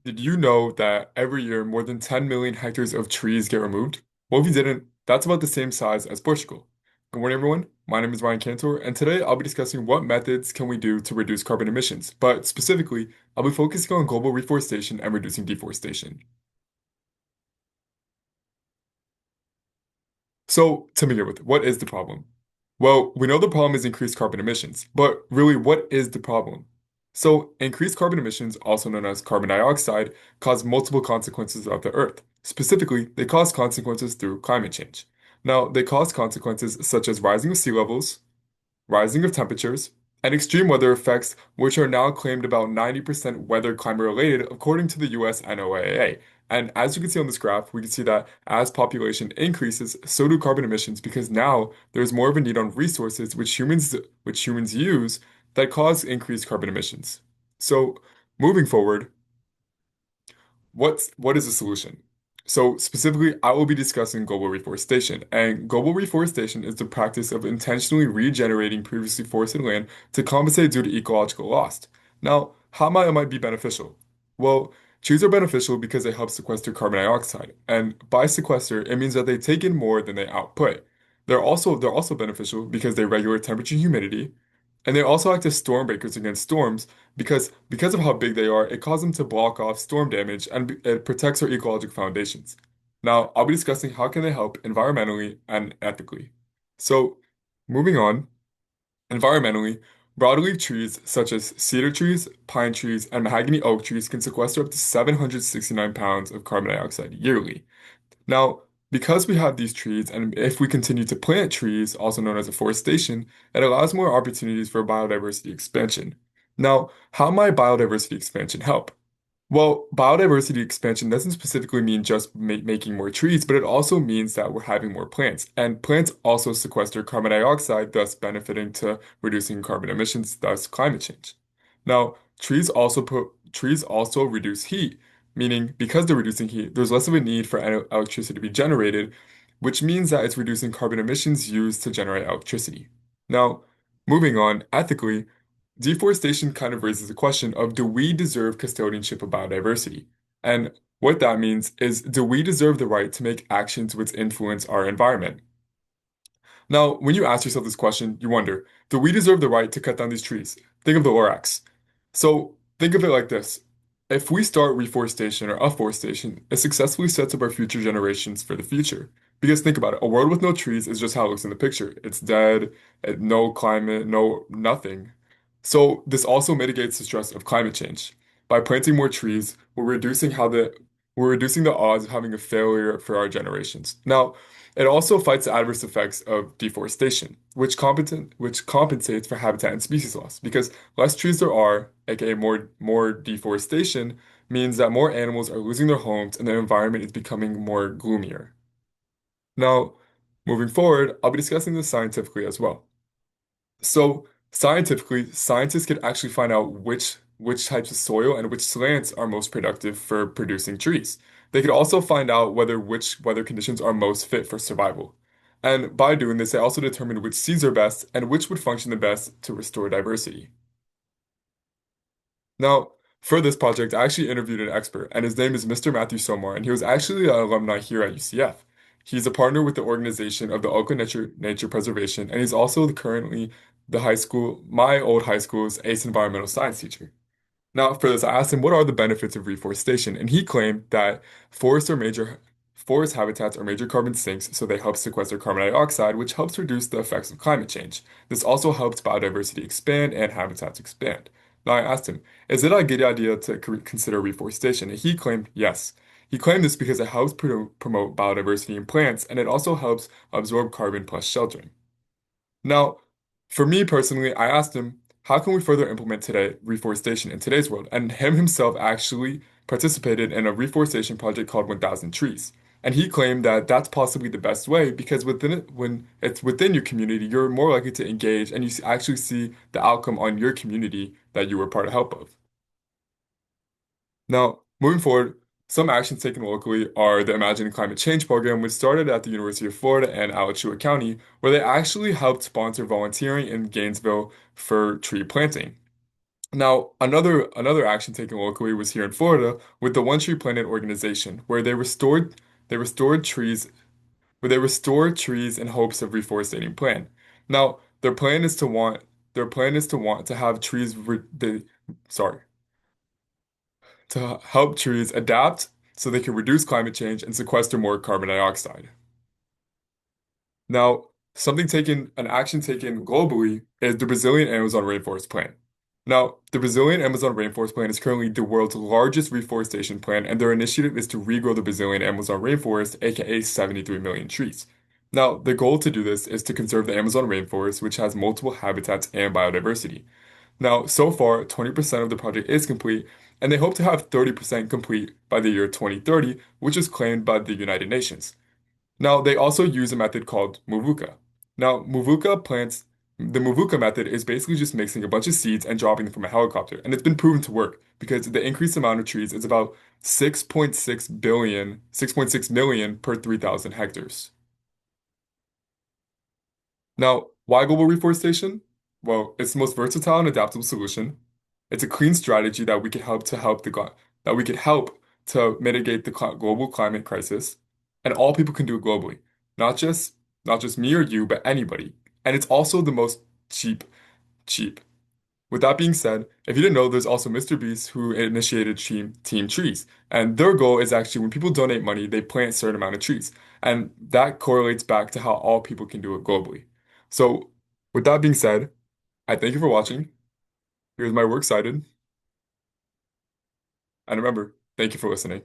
Did you know that every year more than 10 million hectares of trees get removed? Well, if you didn't, that's about the same size as Portugal. Good morning, everyone. My name is Ryan Cantor, and today I'll be discussing what methods can we do to reduce carbon emissions. But specifically, I'll be focusing on global reforestation and reducing deforestation. So, to begin with, what is the problem? Well, we know the problem is increased carbon emissions, but really, what is the problem? So, increased carbon emissions, also known as carbon dioxide, cause multiple consequences throughout the Earth. Specifically, they cause consequences through climate change. Now, they cause consequences such as rising of sea levels, rising of temperatures, and extreme weather effects, which are now claimed about 90% weather climate related, according to the US NOAA. And as you can see on this graph, we can see that as population increases, so do carbon emissions because now there's more of a need on resources which humans use that cause increased carbon emissions. So moving forward, what is the solution? So specifically, I will be discussing global reforestation, and global reforestation is the practice of intentionally regenerating previously forested land to compensate due to ecological loss. Now, how might it be beneficial? Well, trees are beneficial because they help sequester carbon dioxide, and by sequester, it means that they take in more than they output. They're also beneficial because they regulate temperature and humidity, and they also act as storm breakers against storms because of how big they are, it causes them to block off storm damage and it protects our ecological foundations. Now, I'll be discussing how can they help environmentally and ethically. So, moving on, environmentally, broadleaf trees such as cedar trees, pine trees, and mahogany oak trees can sequester up to 769 pounds of carbon dioxide yearly. Now, because we have these trees, and if we continue to plant trees, also known as afforestation, it allows more opportunities for biodiversity expansion. Now, how might biodiversity expansion help? Well, biodiversity expansion doesn't specifically mean just making more trees, but it also means that we're having more plants. And plants also sequester carbon dioxide, thus benefiting to reducing carbon emissions, thus climate change. Now, trees also reduce heat, meaning because they're reducing heat, there's less of a need for electricity to be generated, which means that it's reducing carbon emissions used to generate electricity. Now, moving on, ethically, deforestation kind of raises the question of do we deserve custodianship of biodiversity? And what that means is do we deserve the right to make actions which influence our environment? Now, when you ask yourself this question, you wonder, do we deserve the right to cut down these trees? Think of the Lorax. So think of it like this. If we start reforestation or afforestation, it successfully sets up our future generations for the future. Because think about it, a world with no trees is just how it looks in the picture. It's dead, no climate, no nothing. So this also mitigates the stress of climate change. By planting more trees, we're reducing the odds of having a failure for our generations. Now, it also fights the adverse effects of deforestation, which compensates for habitat and species loss. Because less trees there are, aka more deforestation, means that more animals are losing their homes and the environment is becoming more gloomier. Now, moving forward, I'll be discussing this scientifically as well. So scientifically, scientists could actually find out which types of soil and which slants are most productive for producing trees. They could also find out whether which weather conditions are most fit for survival. And by doing this, they also determined which seeds are best and which would function the best to restore diversity. Now, for this project, I actually interviewed an expert, and his name is Mr. Matthew Somar, and he was actually an alumni here at UCF. He's a partner with the organization of the Oakland Nature Preservation, and he's also currently my old high school's ACE environmental science teacher. Now, for this, I asked him what are the benefits of reforestation, and he claimed that forest habitats are major carbon sinks, so they help sequester carbon dioxide, which helps reduce the effects of climate change. This also helps biodiversity expand and habitats expand. Now, I asked him, is it a good idea to consider reforestation? And he claimed yes. He claimed this because it helps promote biodiversity in plants, and it also helps absorb carbon plus sheltering. Now, for me personally, I asked him, how can we further implement today reforestation in today's world? And him himself actually participated in a reforestation project called 1000 Trees. And he claimed that that's possibly the best way because within it, when it's within your community, you're more likely to engage and actually see the outcome on your community that you were part of help of. Now, moving forward, some actions taken locally are the Imagine Climate Change program, which started at the University of Florida and Alachua County, where they actually helped sponsor volunteering in Gainesville for tree planting. Now, another action taken locally was here in Florida with the One Tree Planet organization, where they restored trees where they restore trees in hopes of reforestating plan. Now, their plan is to want to have trees sorry, to help trees adapt so they can reduce climate change and sequester more carbon dioxide. Now, an action taken globally is the Brazilian Amazon Rainforest Plan. Now, the Brazilian Amazon Rainforest Plan is currently the world's largest reforestation plan, and their initiative is to regrow the Brazilian Amazon rainforest, aka 73 million trees. Now, the goal to do this is to conserve the Amazon rainforest, which has multiple habitats and biodiversity. Now, so far, 20% of the project is complete, and they hope to have 30% complete by the year 2030, which is claimed by the United Nations. Now, they also use a method called Muvuka. Now, the Muvuka method is basically just mixing a bunch of seeds and dropping them from a helicopter. And it's been proven to work because the increased amount of trees is about 6.6 million per 3,000 hectares. Now, why global reforestation? Well, it's the most versatile and adaptable solution. It's a clean strategy that we could help to help the glo- that we could help to mitigate the global climate crisis, and all people can do it globally, not just not just me or you, but anybody. And it's also the most cheap, cheap. With that being said, if you didn't know, there's also Mr. Beast who initiated Team Trees. And their goal is actually when people donate money, they plant a certain amount of trees. And that correlates back to how all people can do it globally. So, with that being said, I thank you for watching. Here's my works cited. And remember, thank you for listening.